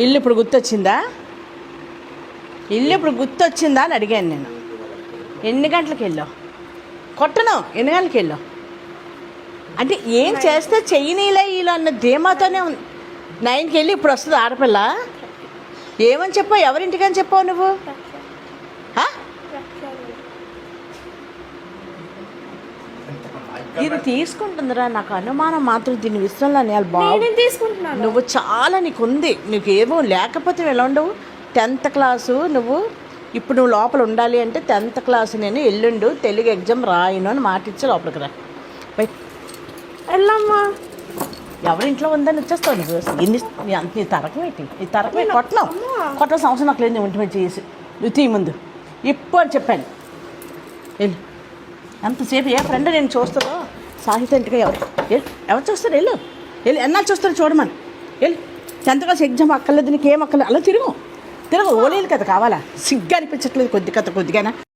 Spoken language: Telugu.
ఇల్లు ఇప్పుడు గుర్తొచ్చిందా? ఇల్లు ఇప్పుడు గుర్తొచ్చిందా అని అడిగాను నేను. ఎన్ని గంటలకు వెళ్ళావు? కొట్టను. ఎన్ని గంటలకు వెళ్ళావు అంటే ఏం చేస్తే చెయ్యనీలే వీళ్ళు అన్న ధీమాతోనే ఉంది. 9కి వెళ్ళి ఇప్పుడు వస్తుంది ఆడపిల్ల. ఏమని చెప్పావు? ఎవరింటికని చెప్పావు నువ్వు? ఇది తీసుకుంటుందిరా, నాకు అనుమానం మాత్రం దీని విషయంలో. నువ్వు చాలా నీకు ఉంది, నీకు ఏమో లేకపోతే ఎలా ఉండవు. 10th క్లాసు నువ్వు ఇప్పుడు నువ్వు లోపల ఉండాలి అంటే 10th క్లాసు నేను ఎల్లుండు తెలుగు ఎగ్జామ్ రాయను అని మాట ఇచ్చి లోపలికి రా. వెళ్ళమ్మా. ఎవరింట్లో ఉందని వచ్చేస్తావు నువ్వు. నీ తరకం ఏంటి? ఈ తరకం కొట్ట సంవత్సరం నాకు లేదు ఇంటిమేట్ చేసి నువ్వు తీ ముందు ఇప్పుడు అని చెప్పాను. వెళ్ళు. ఎంతసేపు ఏ ఫ్రెండ్ నేను చూస్తారో సాహిత్య ఇంటిగా ఎవరు చూస్తారు? వెళ్ళు ఎన్నాళ్ళు చూస్తారు చూడమని. వెళ్ళు. 10th క్లాస్ ఎగ్జామ్ అక్కర్లేదు, నీకేం అక్కర్లేదు. అలా తిరుగు ఓలేలు కదా కావాలా? సిగ్గు అనిపించట్లేదు కొద్దిగా.